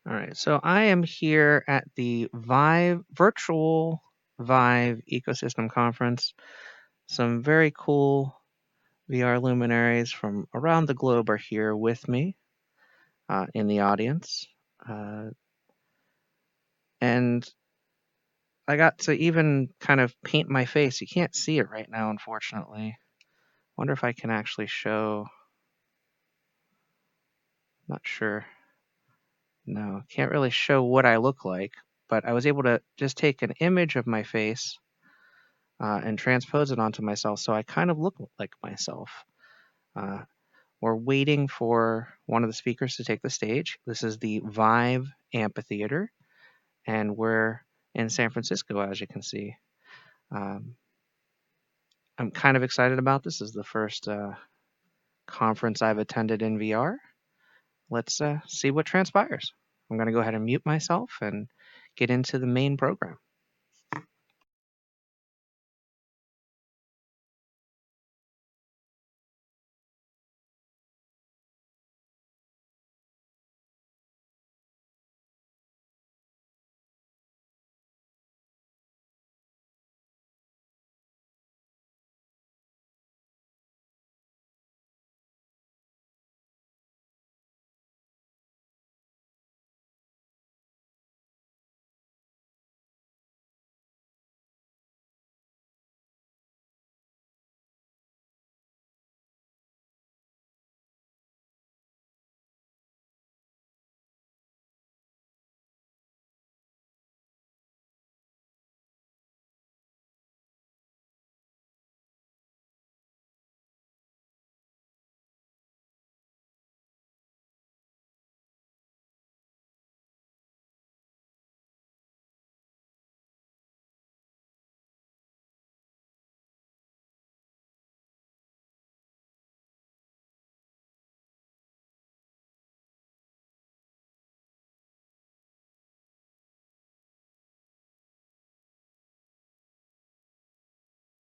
All right, so I am here at the Vive virtual Vive ecosystem conference. Some very cool VR luminaries from around the globe are here with me in the audience. Uh, and I got to even kind of paint my face. You can't see it right now, unfortunately. Wonder if I can actually show. Not sure. No, can't really show what I look like, but I was able to just take an image of my face and transpose it onto myself, so I kind of look like myself. Uh, we're waiting for one of the speakers to take the stage. This is the Vive Amphitheater, and we're in San Francisco, as you can see. Um, I'm kind of excited about this. This is the first conference I've attended in VR. Let's see what transpires. I'm going to go ahead and mute myself and get into the main program.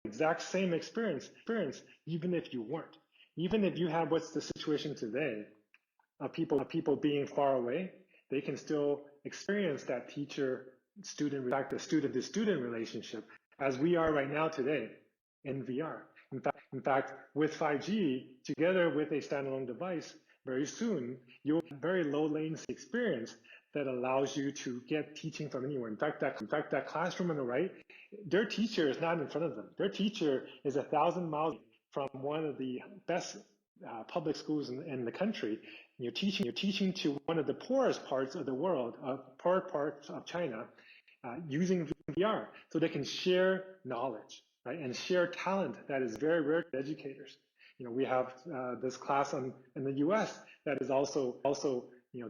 Exact same experience, even if you weren't. Even if you have what's the situation today of people being far away, they can still experience that teacher student, in fact, the student to student relationship as we are right now today in VR. In fact, with 5G, together with a standalone device, very soon you'll have a very low latency experience that allows you to get teaching from anywhere. In fact, that classroom on the right, their teacher is not in front of them. Their teacher is 1,000 miles from one of the best public schools in the country. You're teaching to one of the poorest parts of the world, poor parts of China, using VR, so they can share knowledge, right, and share talent that is very rare to educators. We have this class in the U.S. that is also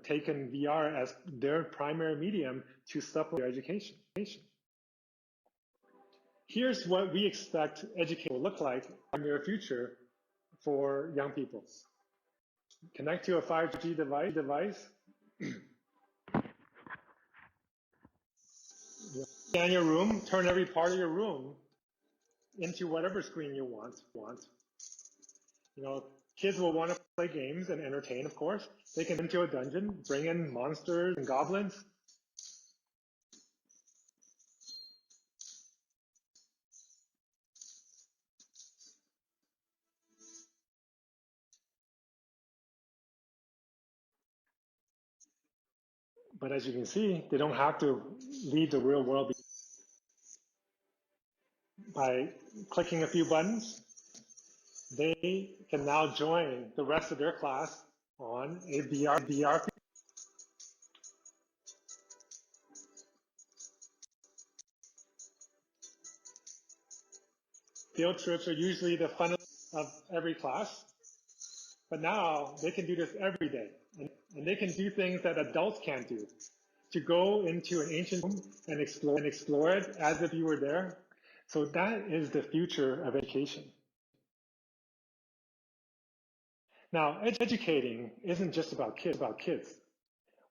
taken VR as their primary medium to supplement their education. Here's what we expect education will look like in the near future for young people. Connect to a 5G device, scan your room, turn every part of your room into whatever screen you want. You know, kids will want to play games and entertain, of course. They can into a dungeon, bring in monsters and goblins. But as you can see, they don't have to leave the real world by clicking a few buttons. They can now join the rest of their class on a VR. Field trips are usually the fun of every class, but now they can do this every day. And they can do things that adults can't do. To go into an ancient room and explore it as if you were there. So that is the future of education. Now, educating isn't just about kids.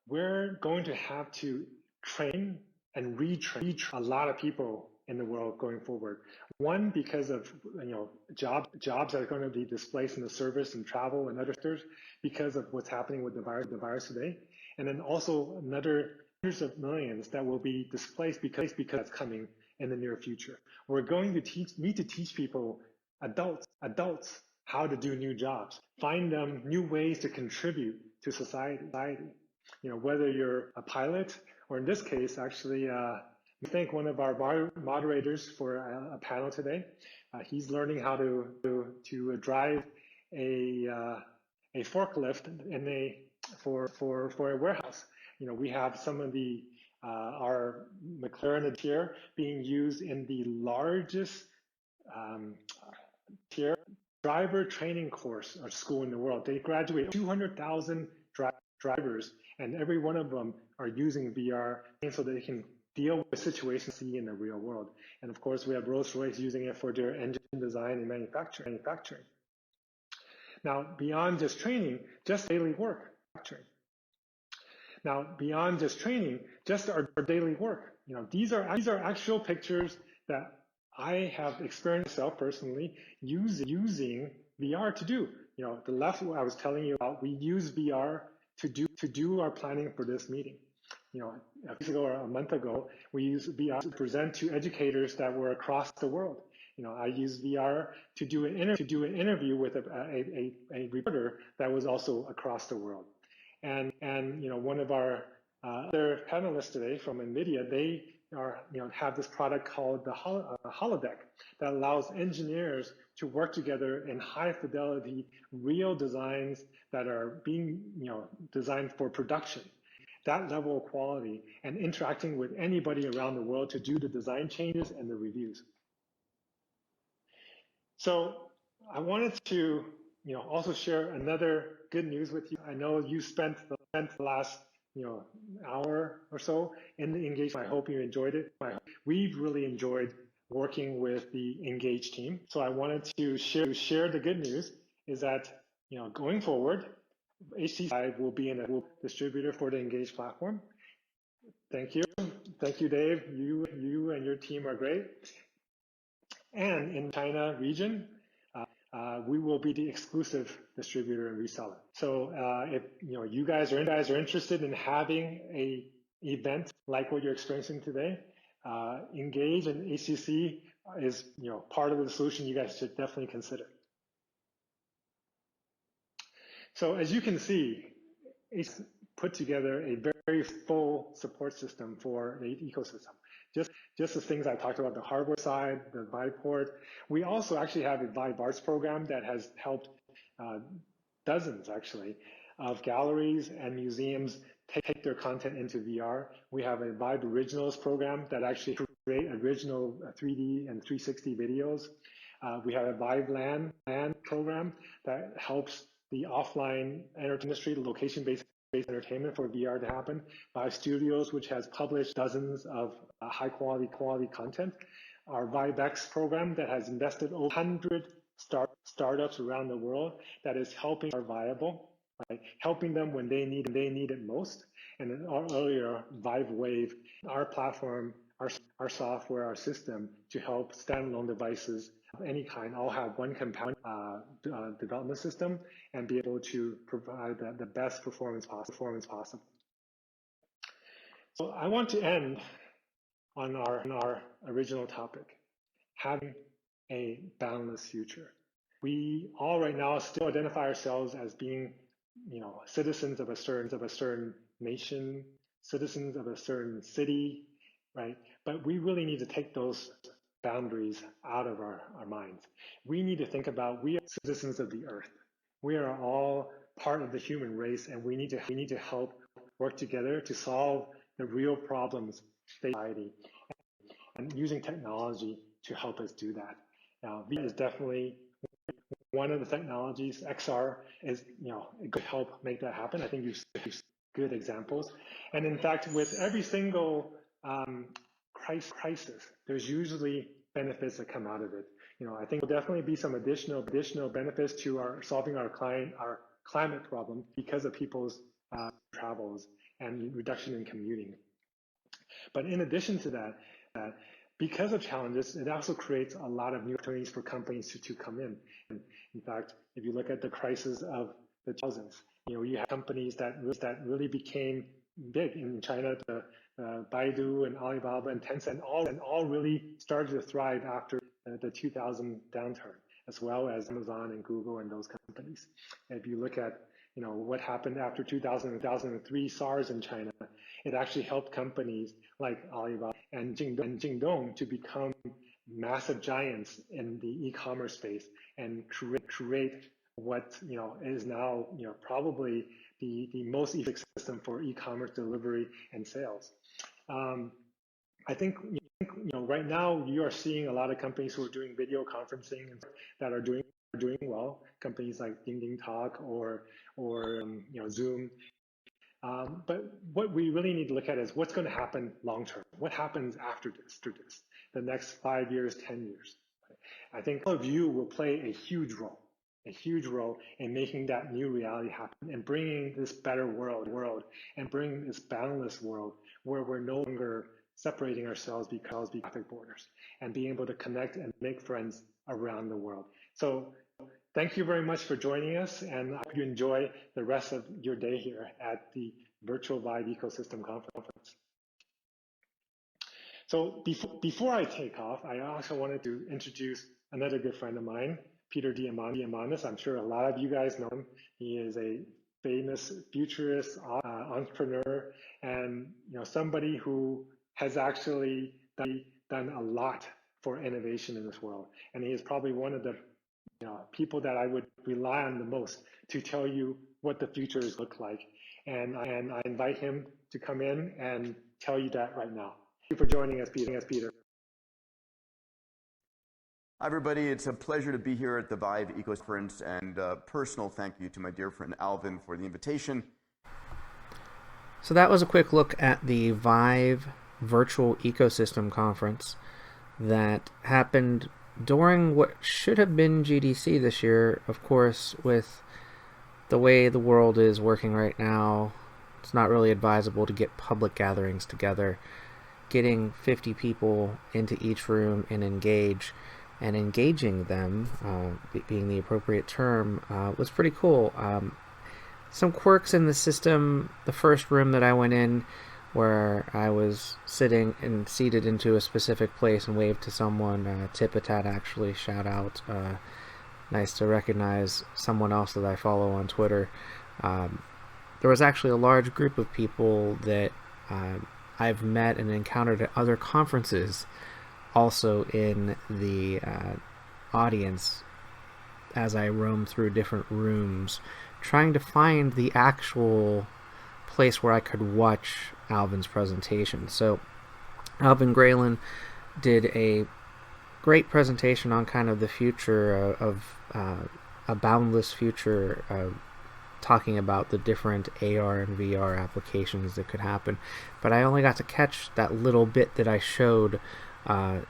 We're going to have to train and retrain a lot of people in the world going forward. One, because of jobs that are going to be displaced in the service and travel and other sectors because of what's happening with the virus today. And then also another hundreds of millions that will be displaced because that's coming in the near future. We're going to need to teach people, adults, how to do new jobs, find them new ways to contribute to society. You know, whether you're a pilot, or in this case, actually, we thank one of our moderators for a panel today. He's learning how to drive a forklift for a warehouse. You know, we have some of our McLaren here being used in the largest tier driver training course or school in the world. They graduate 200,000 drivers, and every one of them are using VR so they can deal with situations see in the real world. And of course, we have Rolls-Royce using it for their engine design and manufacturing. Now, beyond just training, just daily work. Now, beyond just training, just our daily work. You know, these are actual pictures that I have experienced myself personally using VR to do. You know, the left, I was telling you about, we use VR to do our planning for this meeting. You know, a week ago or a month ago, we used VR to present to educators that were across the world. You know, I used VR to do an interview with a reporter that was also across the world. And you know, one of our other panelists today from NVIDIA, they have this product called the holodeck that allows engineers to work together in high fidelity, real designs that are being designed for production. That level of quality and interacting with anybody around the world to do the design changes and the reviews. So I wanted to also share another good news with you. I know you spent the last hour or so in the Engage. I hope you enjoyed it. We've really enjoyed working with the Engage team. So I wanted to share the good news is that going forward, HTC Vive will be a distributor for the Engage platform. Thank you, Dave. You and your team are great. And in China region, we will be the exclusive distributor and reseller. So if you guys are interested in having a event like what you're experiencing today, Engage and HTC is part of the solution you guys should definitely consider. So as you can see, it's put together a very full support system for the ecosystem. Just the things I talked about, the hardware side, the Vive port. We also actually have a Vive Arts program that has helped dozens actually of galleries and museums take their content into VR. We have a Vive Originals program that actually create original 3D and 360 videos. We have a Vive LAN program that helps the offline industry, the location-based entertainment for VR to happen. Vive Studios, which has published dozens of high quality content. Our ViveX program that has invested over 100 startups around the world that is helping are viable, right? Helping them when they need it most. And then earlier, Vive Wave, our platform, our software, our system to help standalone devices of any kind all have one compound development system and be able to provide the best performance possible. So I want to end on our original topic, having a boundless future. We all right now still identify ourselves as being, citizens of a certain nation, citizens of a certain city, right? But we really need to take those boundaries out of our minds. We need to think about we are citizens of the earth. We are all part of the human race, and we need to help work together to solve the real problems facing society, and using technology to help us do that. Now, VR is definitely one of the technologies. XR is, it could help make that happen. I think you've good examples. And in fact, with every single crisis, there's usually benefits that come out of it. I think there'll definitely be some additional benefits to solving our climate problem because of people's travels and reduction in commuting. But in addition to that, because of challenges, it also creates a lot of new opportunities for companies to come in. And in fact, if you look at the crisis of the 2000s, you have companies that really became big in China. The Baidu and Alibaba and Tencent all really started to thrive after the 2000 downturn, as well as Amazon and Google and those companies. And if you look at what happened after 2003 SARS in China, it actually helped companies like Alibaba and Jingdong to become massive giants in the e-commerce space and create what is now probably the most effective system for e-commerce delivery and sales. I think right now you are seeing a lot of companies who are doing video conferencing that are doing well. Companies like Ding Talk or Zoom. But what we really need to look at is what's going to happen long term. What happens after this, the next 5 years, 10 years. I think all of you will play a huge role in making that new reality happen and bringing this better world and bringing this boundless world where we're no longer separating ourselves because of geographic borders and being able to connect and make friends around the world. So thank you very much for joining us, and I hope you enjoy the rest of your day here at the Virtual Vive Ecosystem Conference. So before I take off, I also wanted to introduce another good friend of mine, Peter Diamandis. I'm sure a lot of you guys know him. He is a famous futurist, entrepreneur, and somebody who has actually done a lot for innovation in this world. And he is probably one of the people that I would rely on the most to tell you what the futures look like. And I invite him to come in and tell you that right now. Thank you for joining us, Peter. Hi, everybody. It's a pleasure to be here at the Vive Ecosystem Conference, and personal thank you to my dear friend Alvin for the invitation. So that was a quick look at the Vive Virtual Ecosystem Conference that happened during what should have been GDC this year. Of course, with the way the world is working right now, it's not really advisable to get public gatherings together. Getting 50 people into each room and engaging them, being the appropriate term, was pretty cool. Some quirks in the system. The first room that I went in, where I was seated into a specific place and waved to someone, Tipatat actually, shout out. Nice to recognize someone else that I follow on Twitter. There was actually a large group of people that I've met and encountered at other conferences, also in the audience as I roam through different rooms, trying to find the actual place where I could watch Alvin's presentation. So Alvin Graylin did a great presentation on kind of the future of a boundless future, talking about the different AR and VR applications that could happen. But I only got to catch that little bit that I showed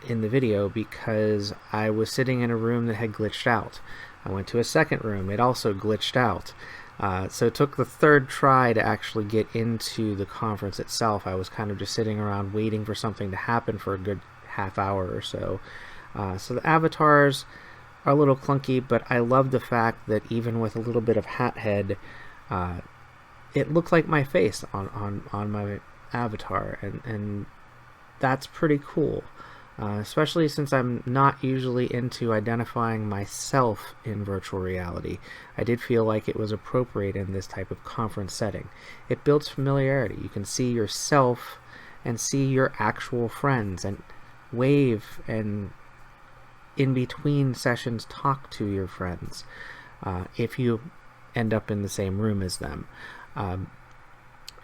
in the video because I was sitting in a room that had glitched out. I went to a second room, it also glitched out. So it took the third try to actually get into the conference itself. I was kind of just sitting around waiting for something to happen for a good half hour or so. So the avatars are a little clunky, but I love the fact that even with a little bit of hat head, it looked like my face on my avatar, and that's pretty cool. Especially since I'm not usually into identifying myself in virtual reality. I did feel like it was appropriate in this type of conference setting. It builds familiarity. You can see yourself and see your actual friends and wave, and in between sessions talk to your friends if you end up in the same room as them.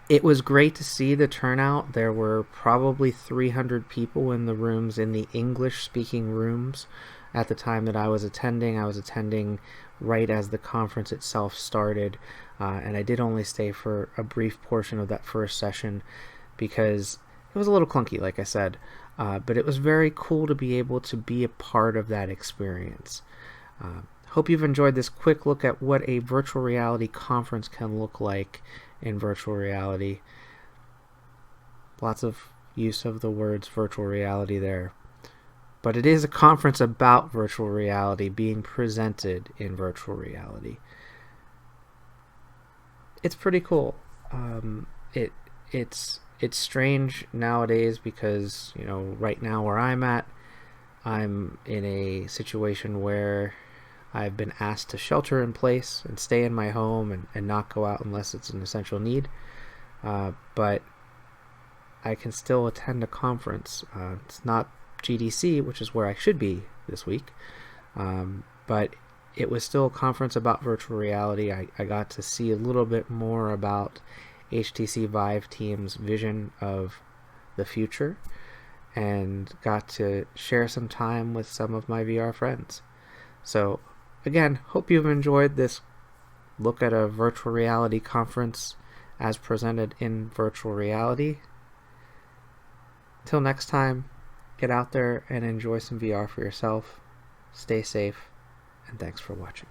It was great to see the turnout. There were probably 300 people in the rooms, in the English-speaking rooms, at the time that I was attending. I was attending right as the conference itself started, and I did only stay for a brief portion of that first session because it was a little clunky, like I said, but it was very cool to be able to be a part of that experience. Hope you've enjoyed this quick look at what a virtual reality conference can look like in virtual reality. Lots of use of the words virtual reality there. But it is a conference about virtual reality being presented in virtual reality. it's pretty cool. It it's strange nowadays because right now where I'm at, I'm in a situation where I've been asked to shelter in place and stay in my home and not go out unless it's an essential need. But I can still attend a conference. It's not GDC, which is where I should be this week, but it was still a conference about virtual reality. I got to see a little bit more about HTC Vive team's vision of the future and got to share some time with some of my VR friends. So, again, hope you've enjoyed this look at a virtual reality conference as presented in virtual reality. Till next time, get out there and enjoy some VR for yourself. Stay safe, and thanks for watching.